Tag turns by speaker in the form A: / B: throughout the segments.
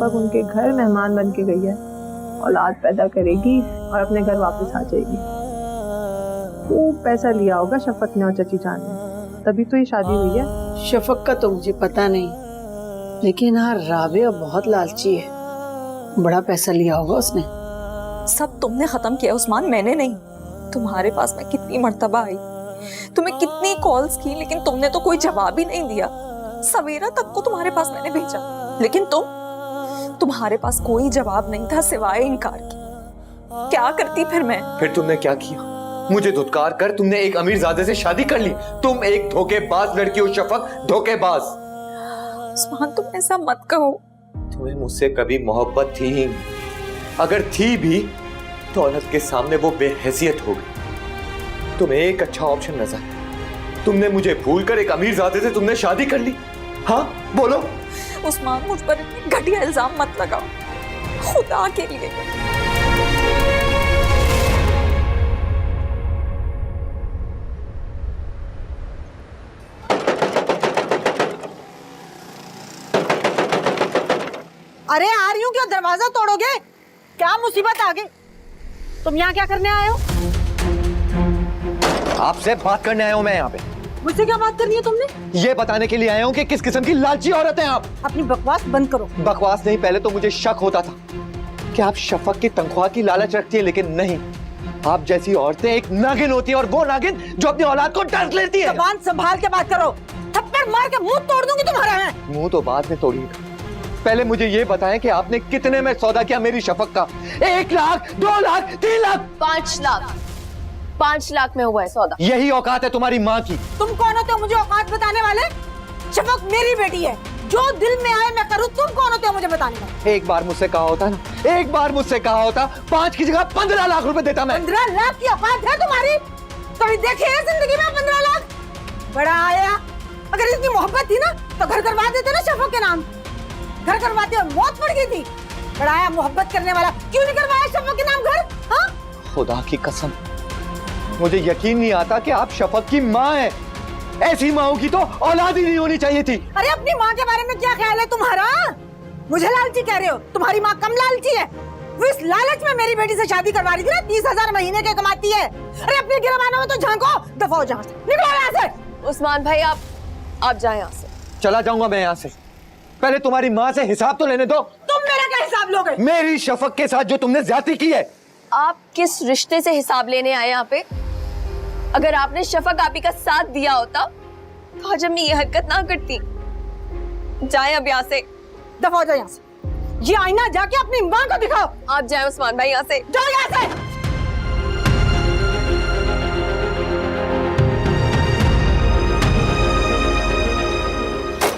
A: शफक उनके घर मेहमान बन के गई है, औलाद पैदा करेगी और अपने घर वापस आ जाएगी। वो पैसा लिया होगा शफक ने और चची जान ने, तभी तो ये शादी हुई है।
B: शफक का तो मुझे पता नहीं, लेकिन हाँ राबिया बहुत लालची है, बड़ा पैसा लिया होगा उसने।
C: सब तुमने खत्म किया उस्मान, मैंने नहीं। तुम्हारे पास मैं कितनी मर्तबा आई, तुम्हें कितनी कॉल्स की, लेकिन तुमने तो कोई जवाब ही नहीं दिया। सवेरा तक को तुम्हारे पास मैंने भेजा, लेकिन तुम्हारे पास कोई जवाब नहीं था सिवाय इनकार के। क्या करती फिर मैं?
D: फिर तुमने क्या किया? मुझे धुतकार कर तुमने एक अमीरजादे से शादी कर ली। तुम एक धोखेबाज लड़की हो शफक, धोखेबाज।
C: उस्मान तुम ऐसा मत कहो।
D: तुम्हें मुझसे कभी मोहब्बत थी ही नहीं, अगर थी भी तो औरत के सामने वो बेहैसियत हो गई। तुम्हें एक अच्छा ऑप्शन नजर, तुमने मुझे भूलकर एक अमीरजादे से तुमने शादी कर ली। हाँ बोलो।
C: उस्मान मुझ पर इतने घटिया इल्जाम मत लगाओ, खुदा के लिए।
E: अरे आ रही हूँ, क्या दरवाजा तोड़ोगे? क्या मुसीबत आ गई? तुम यहाँ क्या करने आए हो?
D: आपसे बात करने आया हूँ मैं यहाँ पे।
E: मुझसे क्या बात करनी है तुमने?
D: ये बताने के लिए आया हूँ कि किस किस्म की लालची औरत हैं आप।
E: अपनी बकवास बंद करो।
D: बकवास नहीं, पहले तो मुझे शक होता था कि आप शफक की तनख्वाह की लालच रखती है, लेकिन नहीं, आप जैसी औरतें एक नागिन होती है, और वो नागिन जो अपनी औलाद को डस लेती है।
E: जबान संभाल के बात करो, थप्पड़ मार के मुंह तोड़ दूंगी तुम्हारा मैं।
D: मुंह तो बाद में तोड़िएगा, पहले मुझे ये बताएं कि आपने कितने में सौदा किया मेरी शफक का? 1 लाख, 2 लाख, 3 लाख?
F: 5 लाख। 5 लाख में हुआ है सौदा।
D: यही औकात है तुम्हारी माँ की?
E: तुम कौन होते हो मुझे औकात बताने वाले? शफक मेरी बेटी है, जो दिल में आए मैं करूँ। तुम कौन होते हो मुझे बताने वाले?
D: एक बार मुझसे कहा होता ना, एक बार मुझसे कहा होता, 5 की जगह 15 लाख रुपए देता मैं।
E: 15 लाख की औकात है तुम्हारी? कभी देखी है जिंदगी में 15 लाख? बड़ा आया। अगर इतनी मोहब्बत थी ना तो घर करवा देते ना शफक के नाम। घर करवाते और मौत पड़ गई थी। बड़ा आया मोहब्बत करने वाला, क्यों नहीं करवाया शफक के नाम घर? हाँ?
D: खुदा की कसम, मुझे यकीन नहीं आता कि आप शफक की माँ हैं। ऐसी माँओं की तो औलाद ही नहीं होनी चाहिए थी।
E: अरे अपनी माँ के बारे में क्या ख्याल है तुम्हारा? मुझे लालची कह रहे हो? तुम्हारी माँ कम लालची है। वो इस लालच में मेरी बेटी से शादी करवा रही थी ना। 30,000 महीने के कमाती है। अरे अपने गिरबानों में तो झांको। दफा हो यहाँ से, निकलो यहाँ से।
F: उस्मान भाई आप जाए यहाँ से।
D: चला जाऊंगा मैं यहाँ से, पहले तुम्हारी माँ से हिसाब तो लेने दो।
E: तुम मेरा क्या हिसाब लोगे?
D: मेरी शफक के साथ जो तुमने ज्यादती की है।
F: आप किस रिश्ते से हिसाब लेने आए यहाँ पे? अगर आपने शफक आपी का साथ दिया होता तो आज हमने ये हरकत ना करती। जाए अब यहाँ से।
E: दफा हो जाओ यहाँ से। ये आईना जाके अपनी माँ को दिखाओ।
F: आप जाए उस्मान भाई यहाँ से।
E: जाओ यहाँ से।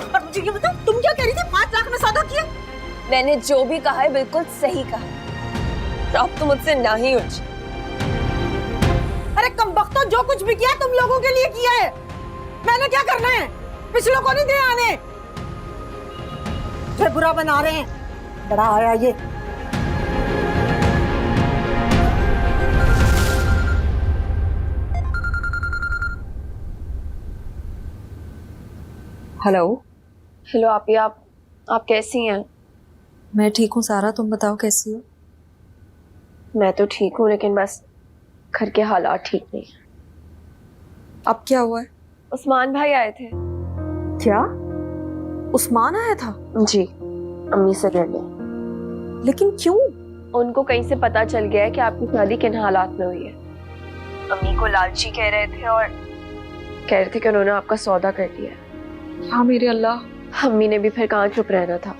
E: और मुझे ये बताओ, तुम क्या कह रही थी? 5 लाख में सौदा किया?
F: मैंने जो भी कहा है बिल्कुल सही कहा है। अब तो मुझसे ना ही उलझ।
E: अरे कमबख्तो, जो कुछ भी किया तुम लोगों के लिए किया है। मैंने क्या करना है? पिछलों को नहीं दे आने। फिर बुरा बना रहे हैं। बड़ा आया ये।
C: हेलो।
F: हेलो आपी, आप कैसी हैं?
C: मैं ठीक हूँ सारा, तुम बताओ कैसी हो?
F: मैं तो ठीक हूँ, लेकिन बस घर के हालात ठीक नहीं है।
C: अब क्या हुआ है?
F: उस्मान भाई आए थे।
C: क्या? उस्मान आया था?
F: जी, अम्मी से लड़ने।
C: लेकिन क्यों?
F: उनको कहीं से पता चल गया है कि आपकी शादी किन हालात में हुई है। अम्मी को लालची कह रहे थे और कह रहे थे कि उन्होंने आपका सौदा कर दिया है।
C: हाँ मेरे अल्लाह।
F: अम्मी ने भी फिर कहाँ चुप रहना था।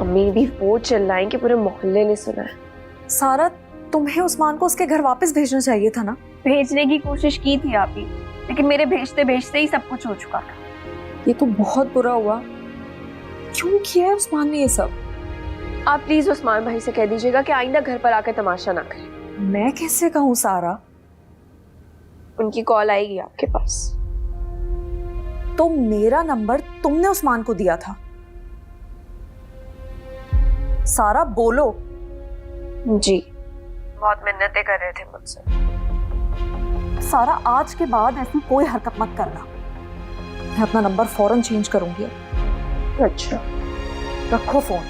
F: अम्मी भी वो चिल्लाई कि पूरे मोहल्ले ने सुना है।
C: सारा, तुम्हें उस्मान को उसके घर वापस भेजना चाहिए था ना?
F: भेजने की कोशिश की थी आप ही, लेकिन मेरे भेजते भेजते ही सब कुछ हो चुका था।
C: ये तो बहुत बुरा हुआ। क्यों किया है उस्मान ने ये सब?
F: आप प्लीज उस्मान भाई से कह दीजिएगा कि आइंदा घर पर आकर तमाशा ना करें।
C: मैं कैसे कहूँ सारा?
F: उनकी कॉल आएगी आपके पास।
C: तो मेरा नंबर तुमने उस्मान को दिया था? सारा बोलो।
F: जी, बहुत मिन्नतें कर रहे थे मुझसे।
C: सारा, आज के बाद ऐसी कोई हरकत मत करना। मैं अपना नंबर फौरन चेंज करूंगी।
F: अच्छा,
C: रखो फोन।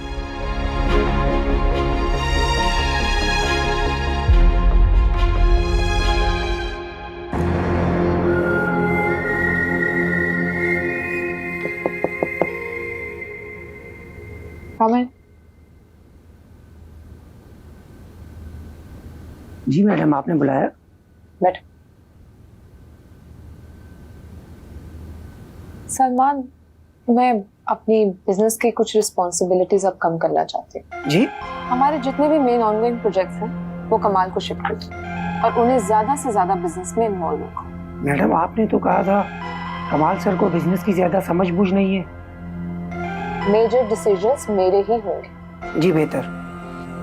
G: कमें।
H: जी मैडम, आपने बुलाया?
G: बैठ। सलमान, मैं अपनी बिजनेस की कुछ रिस्पॉन्सिबिलिटीज अब कम करना चाहती हूँ।
H: जी?
G: हमारे जितने भी मेन ऑनगोइंग प्रोजेक्ट्स हैं वो कमाल को शिफ्ट कर दो और उन्हें ज्यादा से ज्यादा बिजनेस में इन्वॉल्व रखो।
H: मैडम, आपने तो कहा था कमाल सर को बिजनेस की ज्यादा समझ बूझ नहीं है।
G: मेजर डिसीजंस मेरे ही होंगे।
H: जी बेहतर।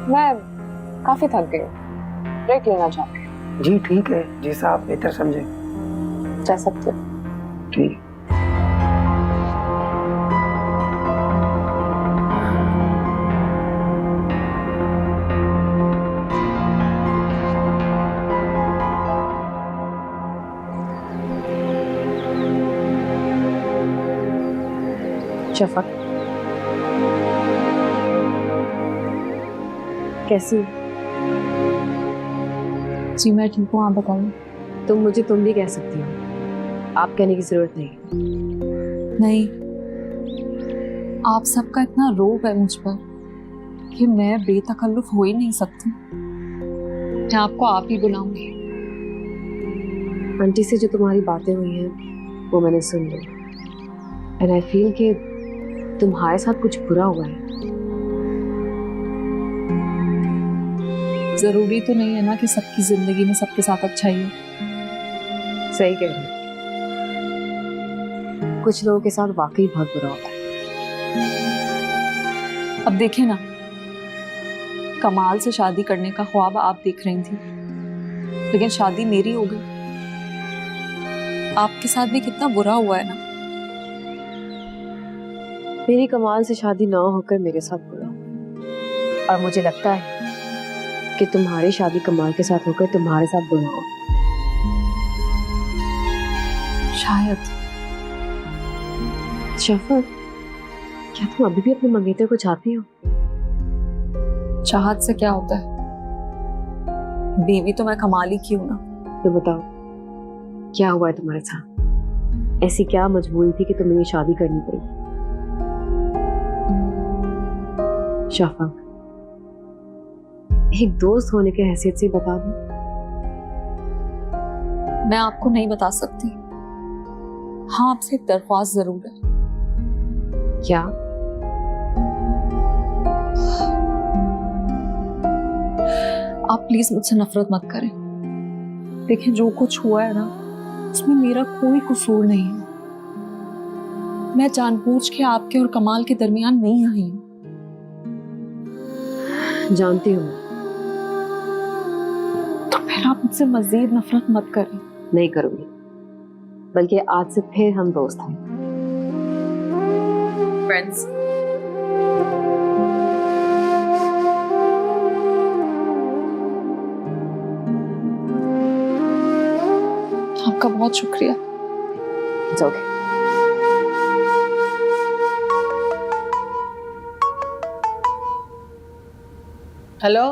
G: मैं काफी थक गई हूँ, ब्रेक लेना चाहती हूँ।
H: जी ठीक है, जैसा आप बेहतर समझे।
G: जा सकते हो।
H: ठीक।
I: शफक, कैसी हो?
G: जी मैं ठीक हूँ, आप बताइए।
I: तुम मुझे तुम भी कह सकती हो, आप कहने की जरूरत नहीं।
G: नहीं, आप सबका इतना रोब है मुझ पर कि मैं बेतकल्लुफ हो ही नहीं सकती। मैं आपको आप ही बुलाऊंगी।
I: आंटी से जो तुम्हारी बातें हुई हैं वो मैंने सुन ली, एंड आई फील कि तुम्हारे साथ कुछ बुरा हुआ है।
G: जरूरी तो नहीं है ना कि सबकी जिंदगी में सबके साथ अच्छा ही हो।
I: सही कह रही हो, कुछ लोगों के साथ वाकई बहुत बुरा होता है।
G: अब देखे ना, कमाल से शादी करने का ख्वाब आप देख रही थी, लेकिन शादी मेरी हो गई। आपके साथ भी कितना बुरा हुआ है ना।
I: मेरी कमाल से शादी ना होकर मेरे साथ बुरा हो, और मुझे लगता है कि तुम्हारी शादी कमाल के साथ होकर तुम्हारे साथ बुरा हो।
G: शायद।
I: शफक, क्या तुम अभी भी अपने मंगेतर को चाहती हो?
G: चाहत से क्या होता है, बीवी तो मैं कमाल ही की हूं ना।
I: तो बताओ, क्या हुआ है तुम्हारे साथ? ऐसी क्या मजबूरी थी कि तुम्हें ये शादी करनी पड़ी? शफक, एक दोस्त होने के हैसियत से बता दो।
G: मैं आपको नहीं बता सकती। हाँ, आपसे एक दरख्वास्त जरूर है।
I: क्या?
G: आप प्लीज मुझसे नफरत मत करें। देखिए, जो कुछ हुआ है ना, उसमें मेरा कोई कसूर नहीं है। मैं जानबूझ के आपके और कमाल के दरमियान नहीं आई हूं।
I: जानती हूँ,
G: तो फिर आप मुझसे मजीद नफरत मत करें।
I: नहीं करूंगी, बल्कि आज से फिर हम दोस्त हैं, फ्रेंड्स।
G: आपका बहुत शुक्रिया।
I: It's okay.
B: हेलो,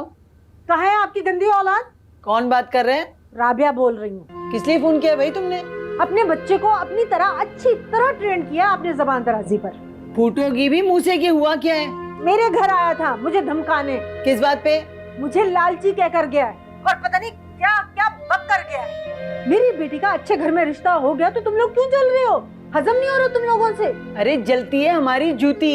E: कहाँ है आपकी गंदी औलाद?
B: कौन बात कर रहे हैं?
E: राबिया बोल रही हूँ।
B: किस लिए फोन किया भाई तुमने?
E: अपने बच्चे को अपनी तरह अच्छी तरह ट्रेन किया आपने जबान दराजी पर।
B: फूटोगी भी मुंह से कि हुआ क्या है?
E: मेरे घर आया था मुझे धमकाने।
B: किस बात पे?
E: मुझे लालची कहकर गया है और पता नहीं क्या क्या बक कर गया है। मेरी बेटी का अच्छे घर में रिश्ता हो गया तो तुम लोग क्यों जल रहे हो? हजम नहीं हो रहा तुम लोगों से?
B: अरे जलती है हमारी जूती।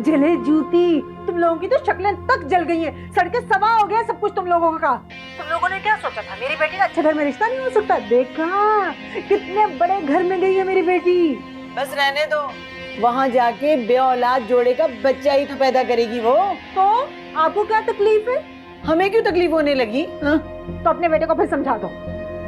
E: जले जूती, तुम लोगों की तो शक्लें तक जल गई हैं, सड़कें सवा हो गया सब कुछ तुम लोगों का। तुम लोगों ने क्या सोचा था मेरी बेटी का अच्छे घर में रिश्ता नहीं हो सकता? देखा कितने बड़े घर में गई है मेरी बेटी।
B: बस रहने दो, वहाँ जाके बे औलाद जोड़े का बच्चा ही तो पैदा करेगी वो।
E: तो आपको क्या तकलीफ है?
B: हमें क्यों तकलीफ होने लगी? हाँ?
E: तो अपने बेटे को फिर समझा दो,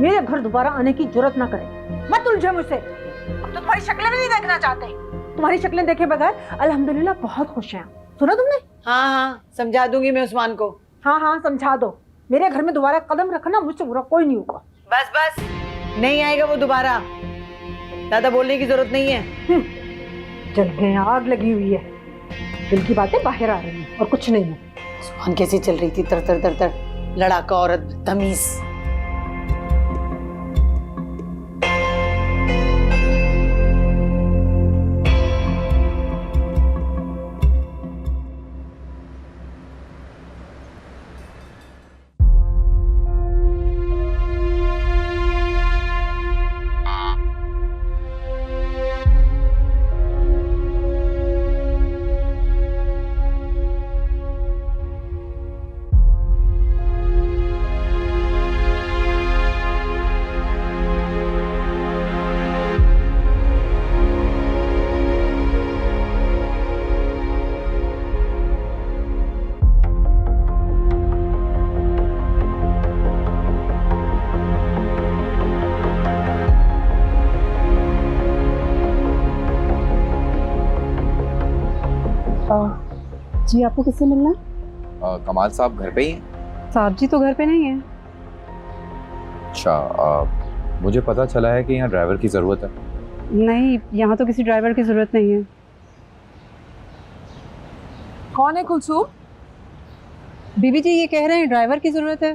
E: मेरे घर दोबारा आने की जरूरत ना करे, मत उलझे मुझसे। अब तो तुम्हारी शक्लें भी नहीं देखना चाहते। तुम्हारी शक्लें देखे बगैर अल्हम्दुलिल्लाह बहुत खुश हैं। सुना तुमने?
B: हाँ हाँ, समझा दूंगी मैं उस्मान को।
E: हाँ हाँ समझा दो। मेरे घर में दोबारा कदम रखना, मुझसे बुरा कोई नहीं होगा।
B: बस बस, नहीं आएगा वो दोबारा, ज्यादा बोलने की जरूरत नहीं है।
E: जल गए, आग लगी हुई है, दिल की बातें बाहर आ रही हैं और कुछ नहीं है।
B: उस्मान कैसी चल रही थी, तर तर तर तर, लड़ाका औरत, तमीज।
E: जी, आपको किससे मिलना है?
J: कमाल साहब घर पे ही हैं?
E: साहब जी तो घर पे नहीं है।
J: अच्छा, मुझे पता चला है कि यहाँ ड्राइवर की ज़रूरत है।
E: नहीं, यहाँ तो किसी ड्राइवर की जरूरत नहीं है।
G: कौन है कुलसूम?
E: बीबी जी ये कह रहे हैं ड्राइवर की जरूरत है।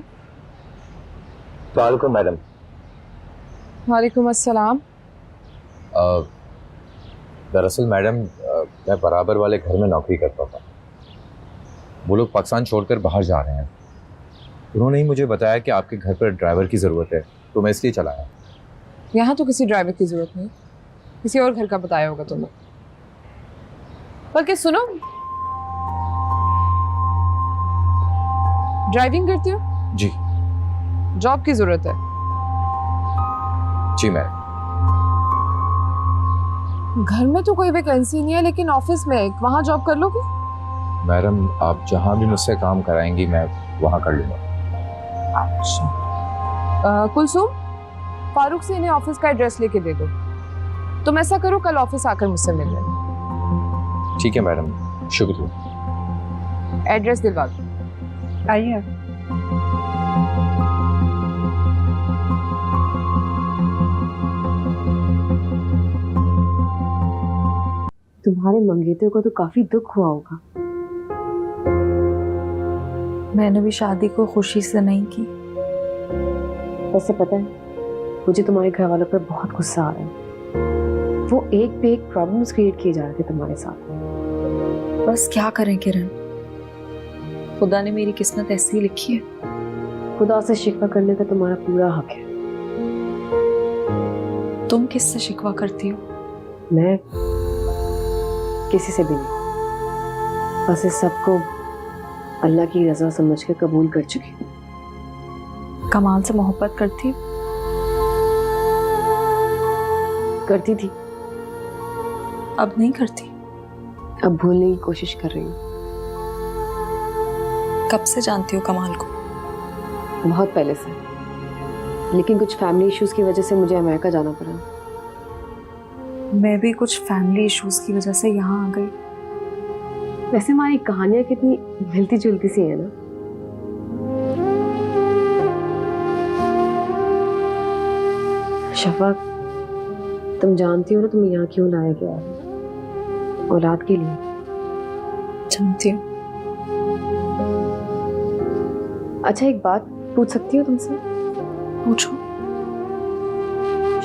D: वालेकुम मैडम।
G: वालेकुम अस्सलाम।
J: दरअसल मैडम, मैं बराबर वाले घर में नौकरी करता था। वो लोग पाकिस्तान छोड़कर बाहर जा रहे हैं। उन्होंने ही मुझे बताया कि आपके घर पर ड्राइवर की ज़रूरत है, तो मैं इसलिए चला आया।
G: यहाँ तो किसी ड्राइवर की जरूरत नहीं, किसी और घर का बताया होगा तुमने। बल्कि सुनो, ड्राइविंग करते हो?
J: जी
G: जॉब की जरूरत है?
J: जी मैडम।
G: घर में तो कोई वैकेंसी नहीं है, लेकिन ऑफिस में एक, वहाँ जॉब कर लोगे?
J: मैडम, आप जहाँ भी मुझसे काम कराएंगी मैं वहाँ कर लूँगा।
G: अच्छा। कुलसूम, फारूक से इन्हें ऑफिस का एड्रेस लेके दे दो। तुम ऐसा करो, कल ऑफिस आकर मुझसे मिल लेना।
J: ठीक है मैडम, शुक्रिया।
G: एड्रेस दिलवा दो।
E: आइए।
I: तुम्हारे मंगेतर को तो काफी दुख हुआ होगा।
C: मैंने भी शादी को खुशी से नहीं की।
I: वैसे पता है, मुझे तुम्हारे घर वालों पर बहुत गुस्सा आ रहा है। वो एक पे एक प्रॉब्लम्स क्रिएट किए जा रहे थे तुम्हारे साथ।
C: बस क्या करें किरण, खुदा ने मेरी किस्मत ऐसी ही लिखी है।
I: खुदा से शिकवा करने का तुम्हारा पूरा हक है।
C: तुम किससे शिकवा करती हो?
I: मैं किसी से भी नहीं, बस इस सबको अल्लाह की रजा समझ कर कबूल कर चुकी हूँ।
C: कमाल से मोहब्बत करती हो?
I: करती थी,
C: अब नहीं करती?
I: अब भूलने की कोशिश कर रही हूँ।
C: कब से जानती हो कमाल को?
I: बहुत पहले से, लेकिन कुछ फैमिली इश्यूज की वजह से मुझे अमेरिका जाना पड़ा।
C: मैं भी कुछ फैमिली इश्यूज की वजह से यहाँ आ गई।
I: वैसे हमारी कहानियां कितनी मिलती जुलती सी है ना। शफक, तुम जानती हो ना तुम्हें यहाँ क्यों लाया गया है? औलाद के लिए।
C: जानती हूँ।
I: अच्छा, एक बात पूछ सकती हूँ तुमसे?
C: पूछो।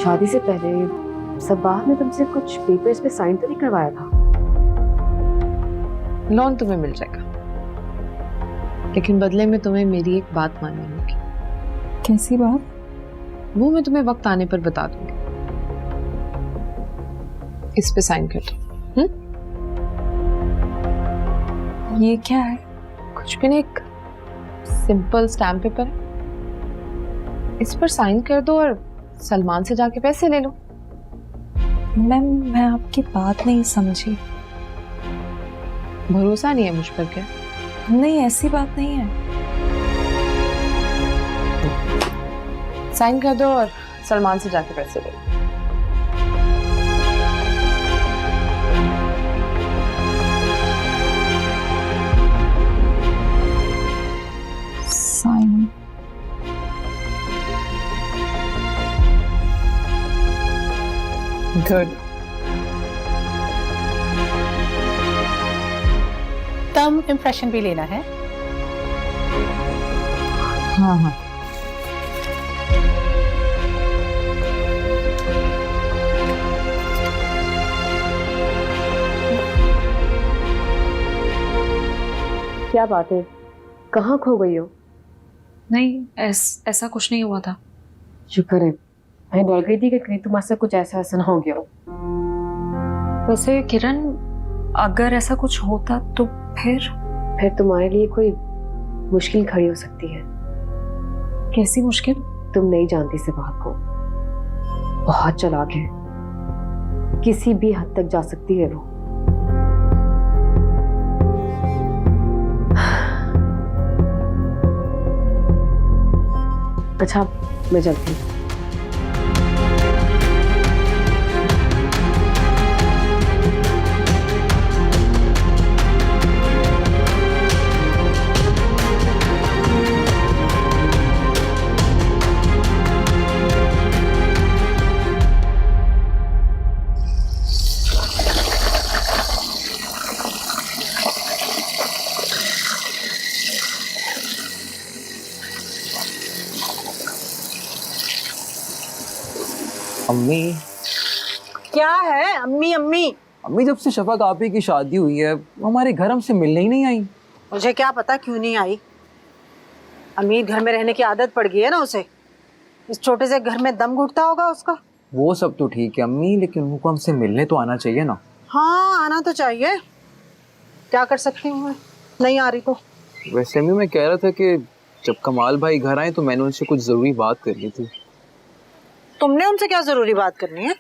I: शादी से पहले सब्बाह ने तुमसे कुछ पेपर्स पे साइन तो नहीं करवाया था?
B: लोन तुम्हें मिल जाएगा, लेकिन बदले में तुम्हें मेरी एक बात माननी होगी।
C: कैसी बात?
B: वो मैं तुम्हें वक्त आने पर बता दूंगी। इस पे साइन कर दो।
C: ये क्या है?
B: कुछ भी नहीं, एक सिंपल स्टैम्प पेपर है। इस पर साइन कर दो और सलमान से जाके पैसे ले लो।
C: मैम, मैं आपकी बात नहीं समझी।
B: भरोसा नहीं है मुझ पर क्या?
C: नहीं, ऐसी बात नहीं है।
B: साइन कर दो और सलमान से जाके पैसे ले लो।
C: साइन।
B: गुड।
E: टर्म इम्प्रेशन भी लेना है?
B: हाँ हाँ।
I: क्या बात है, कहाँ खो गई हो?
C: नहीं, ऐसा कुछ नहीं हुआ था।
I: शुक्र है, मैं डर गई थी कि कहीं तुम्हारे साथ कुछ ऐसा ना हो गया हो।
C: वैसे किरण, अगर ऐसा कुछ होता तो फिर
I: तुम्हारे लिए कोई मुश्किल खड़ी हो सकती है।
C: कैसी मुश्किल?
I: तुम नहीं जानती सिवाह को, बहुत चालाक है, किसी भी हद तक जा सकती है वो। अच्छा, मैं चलती हूँ।
K: अम्मी
E: क्या है अम्मी अम्मी?
K: अम्मी जब से शफक आपी की शादी हुई है वो हमारे घर हमसे मिलने ही नहीं आई।
E: मुझे क्या पता क्यों नहीं आई। अमीर घर में रहने की आदत पड़ गई है ना उसे। इस छोटे से घर में दम घुटता होगा उसका।
K: वो सब तो ठीक है अम्मी, लेकिन उनको हमसे मिलने तो आना चाहिए ना।
E: हाँ आना तो चाहिए, क्या कर सकती हूँ मैं, नहीं आ रही तो।
K: वैसे अम्मी मैं कह रहा था कि जब कमाल भाई घर आए तो मैंने उनसे कुछ जरूरी बात करनी थी।
E: तुमने उनसे क्या जरूरी बात करनी है?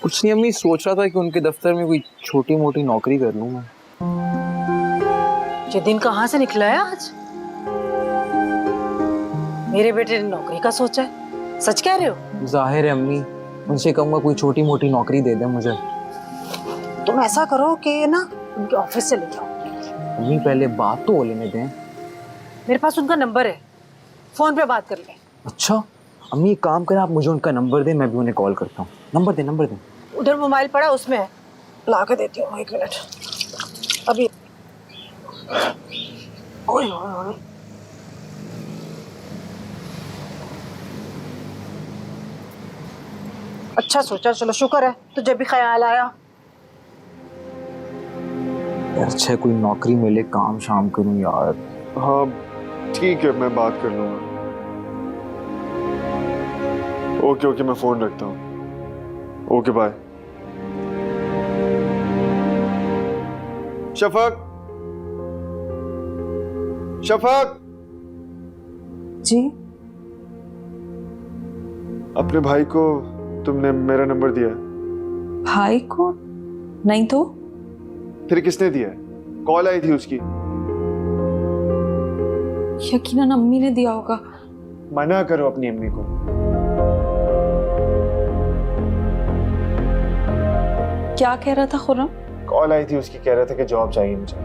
K: कुछ नहीं अम्मी, सोच रहा था कि उनके दफ्तर में कोई छोटी मोटी नौकरी कर लूँ मैं।
E: ये दिन कहाँ से निकला है आज? मेरे बेटे ने नौकरी का सोचा है, सच कह रहे हो?
K: जाहिर है अम्मी, उनसे कहूँगा कोई छोटी मोटी नौकरी दे दे मुझे।
E: तुम ऐसा करो कि ना उनके ऑफिस से ले जाओ।
K: अम्मी पहले बात तो लेने दें।
E: मेरे पास उनका नंबर है, फोन पे बात कर ले।
K: अच्छा अम्मी एक काम करें, आप मुझे उनका नंबर दें, मैं भी उन्हें कॉल करता हूँ। नंबर दें।
E: उधर मोबाइल पड़ा उसमें है, ला के देती हूँ, एक मिनट अभी। ओए ओए ओए। अच्छा सोचा, चलो शुक्र है तुझे भी ख्याल आया।
K: अच्छा कोई नौकरी मिले, काम शाम करूं यार।
L: हाँ ठीक है, मैं बात कर लूँगा। ओके मैं फ़ोन रखता हूँ। Okay bye. शफक
E: जी
L: अपने भाई को तुमने मेरा नंबर दिया?
C: भाई को नहीं तो
L: फिर किसने दिया? कॉल आई थी उसकी।
C: यकीनन अम्मी ने दिया होगा।
L: मना करो अपनी अम्मी को।
C: क्या कह रहा था खुर्रम?
L: कॉल आई थी उसकी, कह रहा था कि जॉब चाहिए मुझे।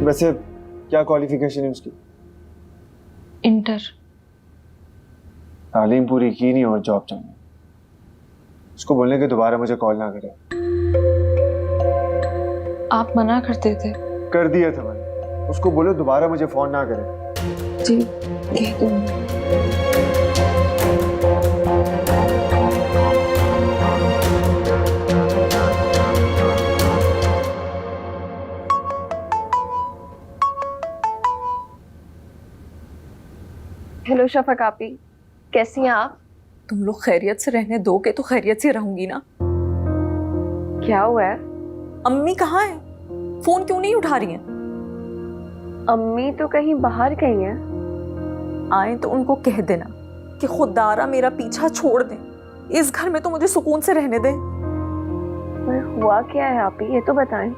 L: वैसे क्या क्वालिफिकेशन है उसकी?
C: इंटर।
L: तालीम पूरी की नहीं और जॉब चाहिए। उसको बोलने के दोबारा मुझे कॉल ना करे।
C: आप मना करते थे।
L: कर दिया था मैंने। उसको बोलो दोबारा मुझे फोन ना करे।
C: जी कह दूंगी।
F: हेलो शफक आपी, कैसी हैं आप?
C: तुम लोग खैरियत से रहने दोगे तो खैरियत से रहूंगी ना।
F: क्या हुआ है?
C: अम्मी कहाँ है? फोन क्यों नहीं उठा रही हैं?
F: अम्मी तो कहीं बाहर गई हैं।
C: आए तो उनको कह देना कि खुदारा मेरा पीछा छोड़ दें, इस घर में तो मुझे सुकून से रहने दें।
F: पर हुआ क्या है आपी, ये तो बताएं।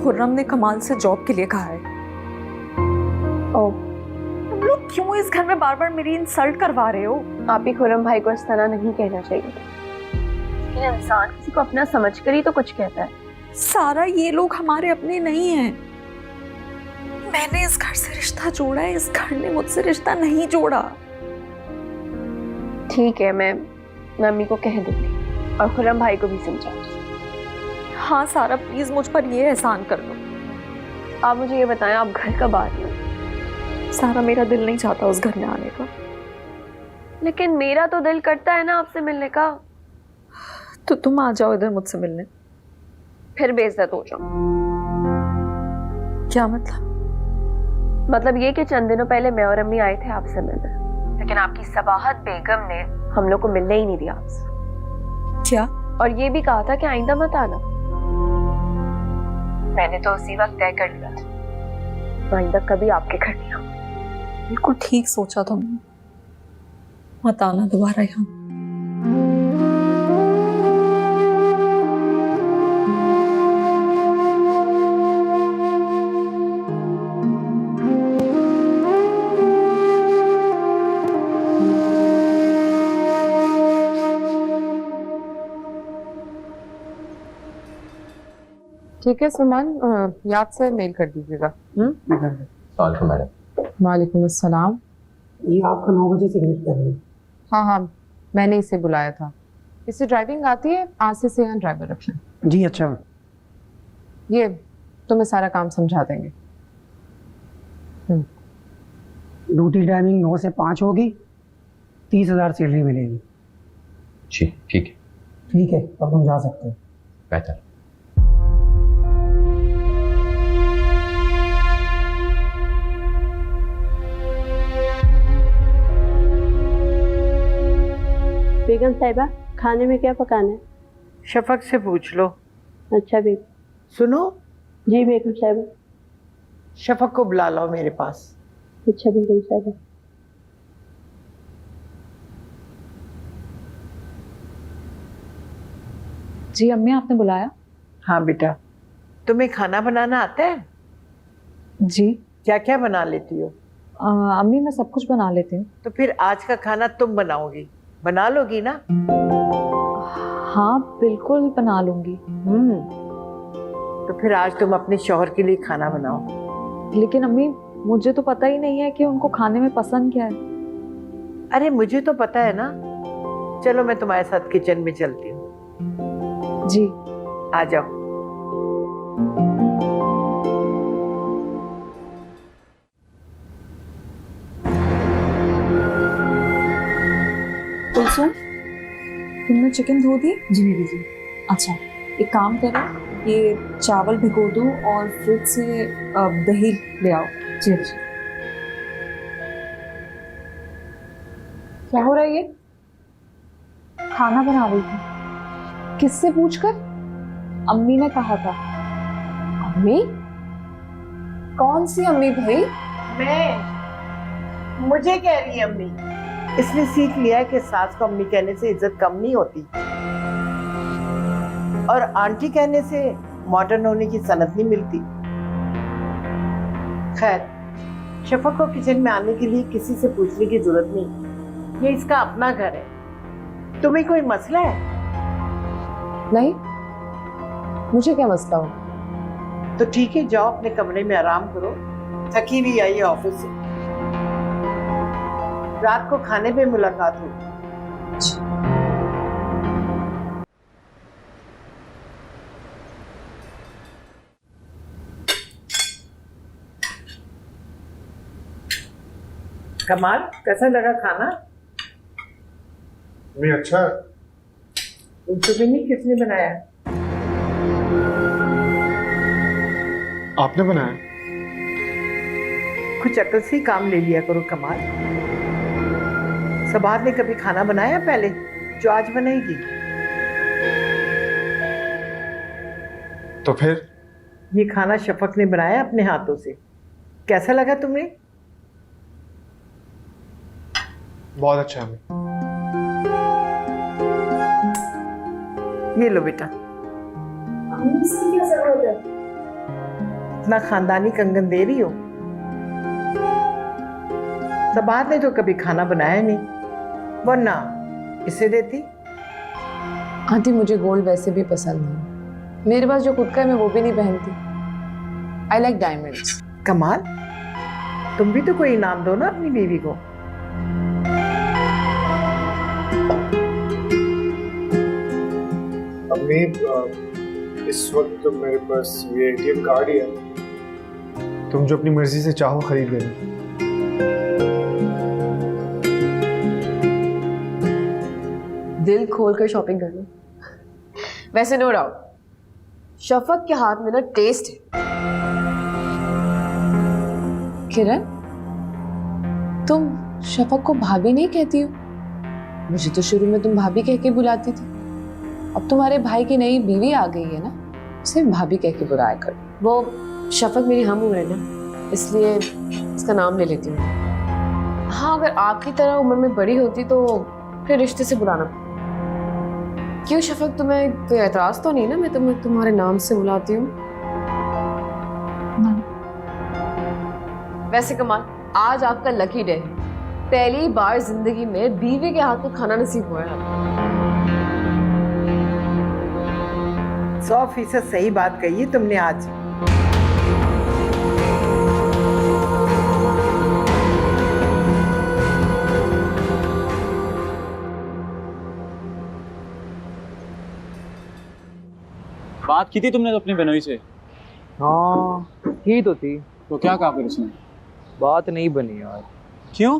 C: खुर्रम ने कमाल से जॉब के लिए कहा है।
F: ओ,
C: तुम लोग क्यों इस घर में बार बार मेरी इंसल्ट करवा रहे हो?
F: आप ही खुर्रम भाई को इस तरह नहीं कहना चाहिए। लेकिन इंसान किसी को अपना समझकर ही तो कुछ कहता है।
C: सारा ये लोग हमारे अपने नहीं हैं। मैंने इस घर से रिश्ता जोड़ा है, इस घर ने मुझसे रिश्ता नहीं जोड़ा।
F: ठीक है, मैं अम्मी को कह दूंगी और खुर्रम भाई को भी समझाऊंगी।
C: हाँ सारा प्लीज मुझ पर ये एहसान कर दो।
F: आप मुझे ये बताएं, आप घर कब आ रही हो?
C: सारा मेरा दिल नहीं चाहता उस घर में आने का।
F: लेकिन मेरा तो दिल करता है ना आपसे मिलने का।
C: तो तुम आ जाओ इधर मुझसे मिलने।
F: फिर बेइज्जत हो जाओ।
C: क्या मतलब?
F: मतलब ये कि चंद दिनों पहले मैं और अम्मी आए थे आपसे मिलने, लेकिन आपकी सबाहत बेगम ने हम लोग को मिलने ही नहीं दिया आपसे।
C: क्या?
F: और ये भी कहा था कि आइंदा मत आना। मैंने तो उसी वक्त तय कर लिया था, आइंदा कभी आपके घर नहीं आऊंगी।
C: बिल्कुल ठीक सोचा तुमने, मत आना दोबारा यहाँ।
B: ठीक है सुमन, याद से मेल कर दीजिएगा।
J: मैडम।
B: वालेकुम अस्सलाम।
H: ये आपका 9 बजे से वेट कर रही है।
B: हाँ मैंने इसे बुलाया था। इसे ड्राइविंग आती है, आज से यहाँ ड्राइवर रखना।
H: जी अच्छा।
B: ये तुम्हें सारा काम समझा देंगे।
H: ड्यूटी टाइमिंग 9 से 5 होगी 30,000 सैलरी मिलेगी।
J: जी ठीक है।
H: ठीक है, अब तुम जा सकते हो।
J: बेहतर।
M: बेगम साहिबा, खाने में क्या पकाना है?
E: शफक से पूछ लो।
M: अच्छा बेगम।
E: सुनो,
M: जी बेगम साहिबा।
E: शफक को बुला लो मेरे पास।
M: अच्छा बेगम साहिबा।
G: जी अम्मी, आपने बुलाया?
E: हाँ बेटा, तुम्हें खाना बनाना आता है?
G: जी।
E: क्या क्या बना लेती हो?
G: अम्मी मैं सब कुछ बना लेती हूँ।
E: तो फिर आज का खाना तुम बनाओगी, बना लोगी ना?
G: हाँ बिल्कुल बना लूंगी।
E: तो फिर आज तुम अपने शौहर के लिए खाना बनाओ।
G: लेकिन अम्मी मुझे तो पता ही नहीं है कि उनको खाने में पसंद क्या है।
E: अरे मुझे तो पता है ना। चलो मैं तुम्हारे साथ किचन में चलती हूँ।
G: जी
E: आ जाओ।
G: कुलसुम, तुमने चिकन धो दी? जी दीदी जी। अच्छा एक काम करो, ये चावल भिगो दो और फ्रिज से दही ले आओ। जी जी। क्या हो रहा है ये? खाना बना रही थी। किससे पूछकर? अम्मी ने कहा था।
B: अम्मी? कौन सी अम्मी भाई?
E: मैं, मुझे कह रही है अम्मी। इसने सीख लिया है कि सास को अम्मी कहने से इज्जत कम नहीं होती और आंटी कहने से मॉडर्न होने की सनद नहीं मिलती। खैर, शफक को किचन में आने के लिए किसी से पूछने की जरूरत नहीं, ये इसका अपना घर है। तुम्हें कोई मसला है?
B: नहीं, मुझे क्या मसला हो?
E: तो ठीक है, जाओ अपने कमरे में आराम करो, थकी हुई आई है ऑफिस से। रात को खाने पे मुलाकात होगी। कमाल, कैसा लगा खाना?
L: मैं अच्छा।
E: तुमसे भी नहीं, किसने बनाया?
L: आपने बनाया?
E: कुछ अकल से ही काम ले लिया करो कमाल। सबाद ने कभी खाना बनाया पहले जो आज बनाएगी?
L: तो फिर?
E: ये खाना शफक ने बनाया अपने हाथों से। कैसा लगा तुम्हें?
L: बहुत अच्छा है।
E: ये लो बेटा।
M: इसकी क्या जरूरत है?
E: इतना खानदानी कंगन दे रही हो। सबाद ने तो कभी खाना बनाया नहीं, वरना इसे देती।
B: आंटी मुझे गोल्ड वैसे भी पसंद नहीं, मेरे पास जो खुद का है मैं वो भी नहीं पहनती। I like diamonds.
E: कमाल, तुम भी तो कोई इनाम दो ना अपनी बीवी को।
L: अम्मी, इस वक्त तो मेरे पास ये ATM कार्ड ही है, तुम जो अपनी मर्जी से चाहो खरीद लेना।
B: दिल खोल कर शॉपिंग कर लो। वैसे नो डाउट शफक के हाथ में ना टेस्ट है। किरण, तुम शफक को भाभी नहीं कहती हो? मुझे तो शुरू में तुम भाभी कह के बुलाती थी, अब तुम्हारे भाई की नई बीवी आ गई है ना, सिर्फ भाभी कह के बुलाया कर। वो शफक मेरी हम उम्र है ना, इसलिए इसका नाम ले लेती हूँ। हाँ, अगर आपकी तरह उम्र में बड़ी होती तो फिर रिश्ते से बुलाना। क्यों शफक, तुम्हें कोई एतराज तो नहीं ना मैं तुम्हें तुम्हारे नाम से बुलाती हूँ? वैसे कमाल, आज आपका लकी डे है, पहली बार जिंदगी में बीवी के हाथ का खाना नसीब हुआ है।
E: 100% सही बात कही है तुमने आज।
K: बात की थी तुमने तो अपनी बहनोई से?
N: हाँ की तो थी।
K: तो क्या कहा फिर उसने?
N: बात नहीं बनी यार।
K: क्यों?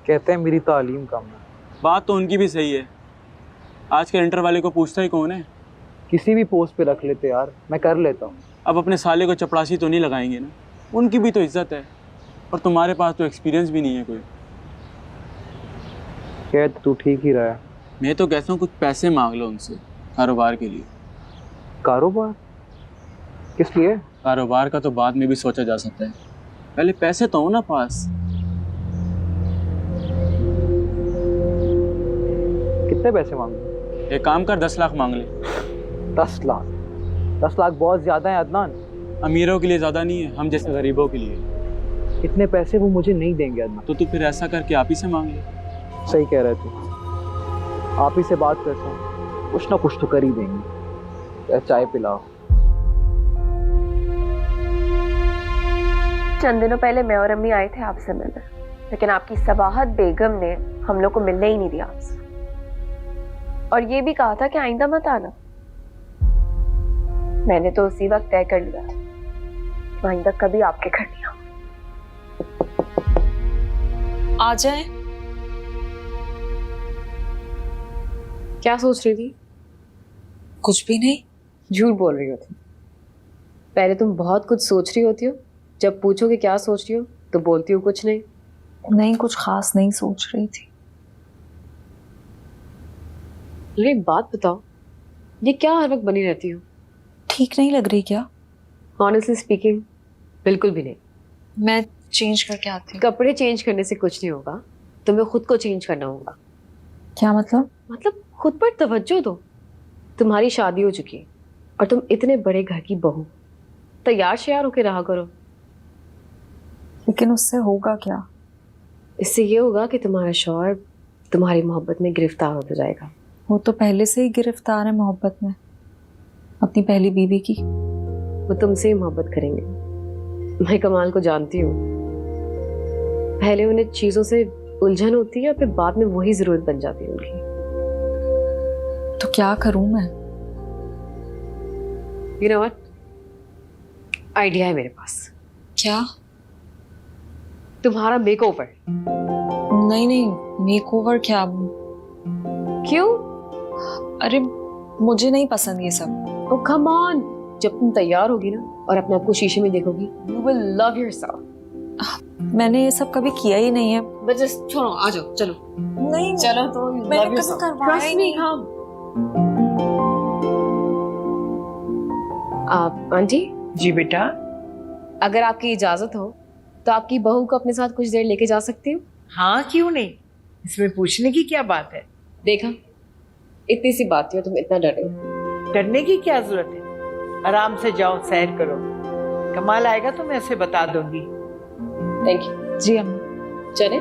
N: कहते हैं मेरी तालीम कम है। बात तो उनकी भी सही है। आज के इंटर वाले को पूछता ही कौन है।
K: किसी भी पोस्ट पे रख लेते यार, मैं कर लेता हूँ।
N: अब अपने साले को चपड़ासी तो नहीं लगाएंगे ना, उनकी भी तो इज्जत है। और तुम्हारे पास तो एक्सपीरियंस भी नहीं है कोई।
K: कह तू ठीक ही रहा है।
N: मैं तो कहता हूँ कुछ पैसे मांग लो उनसे कारोबार के लिए।
K: कारोबार किस लिए?
N: कारोबार का तो बाद में भी सोचा जा सकता है, पहले पैसे तो हो ना पास।
K: कितने पैसे मांगे?
N: एक काम कर, 10 लाख मांग ले।
K: 10 लाख? 10 लाख बहुत ज्यादा है अदनान।
N: अमीरों के लिए ज़्यादा नहीं है, हम जैसे गरीबों के लिए।
K: इतने पैसे वो मुझे नहीं देंगे अदनान।
N: तो तू फिर ऐसा करके आप ही से मांग ले।
K: सही कह रहे तू, आप ही से बात करता हूँ, कुछ ना कुछ तो कर ही देंगे। या चाय पिलाओ।
F: चंद दिनों पहले मैं और अम्मी आए थे आपसे मिलने, लेकिन आपकी सबाहत बेगम ने हम लोग को मिलने ही नहीं दिया आपसे, और ये भी कहा था कि आइंदा मत आना। मैंने तो उसी वक्त तय कर लिया था, आइंदा कभी आपके घर नहीं आऊंगी।
G: आ जाए।
I: क्या सोच रही थी?
G: कुछ भी नहीं।
I: झूठ बोल रही हो तुम। पहले तुम बहुत कुछ सोच रही होती हो, जब पूछो कि क्या सोच रही हो तो बोलती हो कुछ नहीं।
G: नहीं, कुछ खास नहीं सोच रही थी।
I: अरे एक बात बताओ, ये क्या हर वक्त बनी रहती हो?
G: ठीक नहीं लग रही क्या?
I: ऑनेस्टली स्पीकिंग बिल्कुल भी नहीं।
G: मैं चेंज करके आती हूँ।
I: कपड़े चेंज करने से कुछ नहीं होगा, तुम्हें खुद को चेंज करना होगा।
G: क्या मतलब?
I: मतलब खुद पर तवज्जो दो। तुम्हारी शादी हो चुकी है और तुम इतने बड़े घर की बहू, तैयार श्यार होके रहा करो।
G: लेकिन उससे होगा क्या?
I: इससे ये होगा कि तुम्हारा शौहर तुम्हारी मोहब्बत में गिरफ्तार हो जाएगा।
G: वो तो पहले से ही गिरफ्तार है मोहब्बत में, अपनी पहली बीवी की।
I: वो तुमसे ही मोहब्बत करेंगे। मैं कमाल को जानती हूँ, पहले उन्हें चीजों से उलझन होती है और फिर बाद में वही जरूरत बन जाती है उनकी।
G: तो क्या करूं मैं?
I: You know what? आइडिया है मेरे पास।
G: क्या?
I: तुम्हारा मेकओवर।
G: नहीं नहीं, मेकओवर क्या?
I: क्यों?
G: अरे मुझे नहीं पसंद ये सब।
I: Oh come on! जब तुम तैयार होगी ना और अपने आप को शीशे में देखोगी, you will love yourself.
G: मैंने ये सब कभी किया ही नहीं है।
I: बस just छोड़ो, आ जाओ, चलो।
G: नहीं
I: चलो तो
G: मैंने कभी करवाया ही नहीं।
I: आप आंटी?
E: जी बेटा।
I: अगर आपकी इजाजत हो तो आपकी बहू को अपने साथ कुछ देर लेके जा सकती हूँ?
E: हाँ क्यों नहीं, इसमें पूछने की क्या बात है।
I: देखा, इतनी सी बात थी और तुम इतना डरे।
E: डरने की क्या जरूरत है, आराम से जाओ, सैर करो। कमाल आएगा तो मैं उसे बता दूंगी।
I: Thank you.
G: जी अम्मा।
I: चले।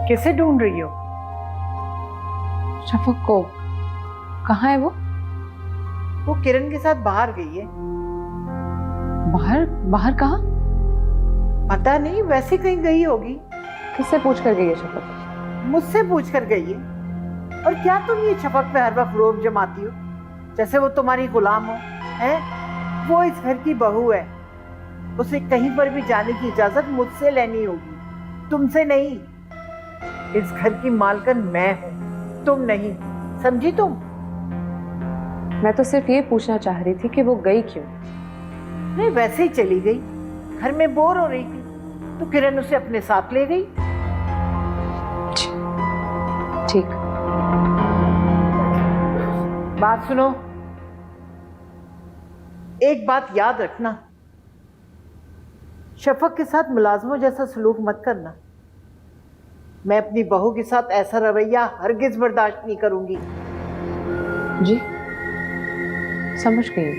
E: किसे ढूंढ रही हो?
I: शफक को। कहाँ है वो?
E: वो किरण के साथ बाहर गई है।
I: बाहर? बाहर कहाँ?
E: पता नहीं, वैसे कहीं गई होगी।
I: किससे पूछ कर गई है शफक?
E: मुझसे पूछ कर गई है। और क्या तुम ये शफक पे हर वक्त रोब जमाती हो जैसे वो तुम्हारी गुलाम हो? हैं? वो इस घर की बहू है, उसे कहीं पर भी जाने की इजाजत मुझसे लेनी होगी, तुमसे नहीं। इस घर की मालकिन मैं हूं, तुम नहीं, समझी तुम?
I: मैं तो सिर्फ ये पूछना चाह रही थी कि वो गई क्यों?
E: नहीं, वैसे ही चली गई। घर में बोर हो रही थी तो किरण उसे अपने साथ ले गई।
I: ठीक।
E: बात सुनो, एक बात याद रखना, शफक के साथ मुलाजमों जैसा सलूक मत करना। मैं अपनी बहू के साथ ऐसा रवैया हरगिज बर्दाश्त नहीं करूंगी।
I: जी समझ गई।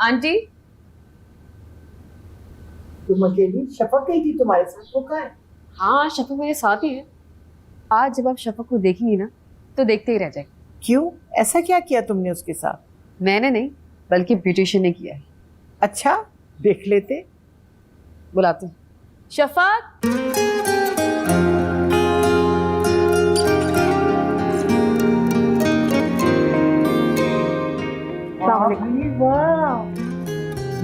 I: आंटी
E: तुम अकेली? शफक गई थी तुम्हारे साथ, वो कहाँ है?
I: हाँ शफक मेरे साथ ही है। आज जब आप शफक को देखेंगी ना तो देखते ही रह जाएंगे।
E: क्यों, ऐसा क्या किया तुमने उसके साथ?
I: मैंने नहीं बल्कि ब्यूटिशियन ने किया है।
E: अच्छा, देख लेते।
I: बुलाती हूँ। शफक
E: वाह,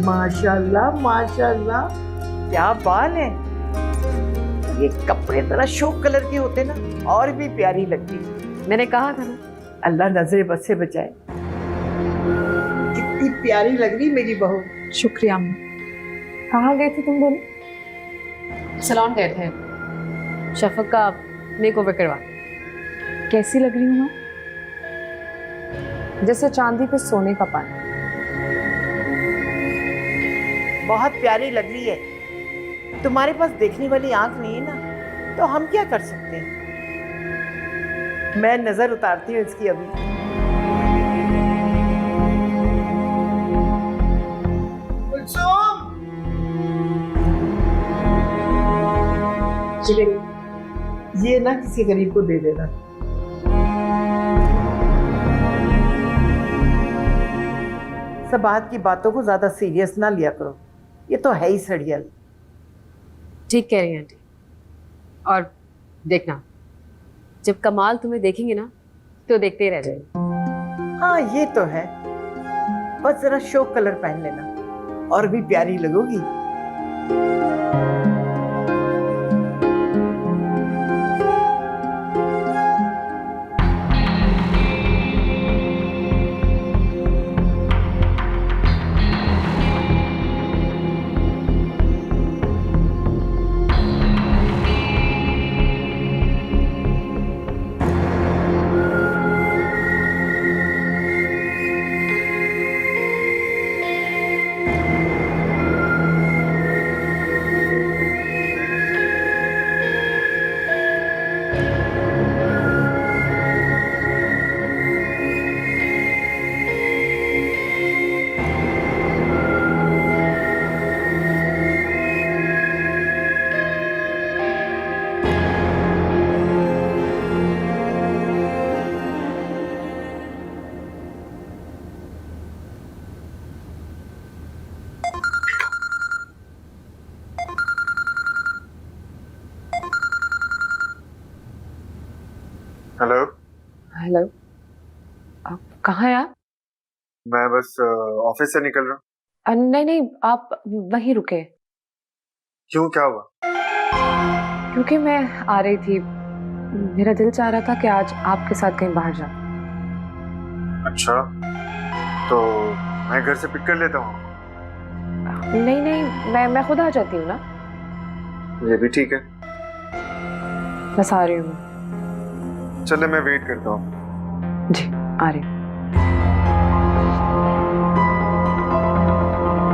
E: माशाल्लाह माशाल्लाह, क्या बाल है। ये कपड़े तरह शो कलर के होते ना, और भी प्यारी लगती।
I: मैंने कहा था ना।
E: अल्लाह नजरे बद से बचाए। कितनी प्यारी लग रही मेरी बहू।
G: शुक्रिया अम्मा।
B: कहाँ गए थे तुम दोनों?
I: सलोन गए थे शफक का मेकओवर करवा।
B: कैसी लग रही हूँ मैं? जैसे चांदी पे सोने का पानी।
E: बहुत प्यारी लग रही है। तुम्हारे पास देखने वाली आंख नहीं है ना, तो हम क्या कर सकते हैं। मैं नजर उतारती हूँ इसकी अभी। ये ना किसी गरीब को दे देना। सब बात की बातों को ज्यादा सीरियस ना लिया करो, ये तो है ही सड़ियल।
I: ठीक कह रही हैं आंटी। और देखना जब कमाल तुम्हें देखेंगे ना तो देखते ही रह जाएंगे।
E: हाँ ये तो है, बस जरा शो कलर पहन लेना और भी प्यारी लगोगी।
L: हेलो।
I: हेलो, आप कहाँ हैं आप?
L: मैं बस ऑफिस से निकल रहा हूँ।
I: नहीं नहीं, आप वहीं रुके।
L: क्यों, क्या हुआ?
I: क्योंकि मैं आ रही थी, मेरा दिल चाह रहा था कि आज आपके साथ कहीं बाहर जाऊं।
L: अच्छा, तो मैं घर से पिक कर लेता हूँ।
I: नहीं नहीं, मैं खुद आ जाती हूँ ना।
L: ये भी ठीक है।
I: बस आ रही हूँ।
L: चले, मैं वेट करता हूँ।
I: जी आ रही हूँ।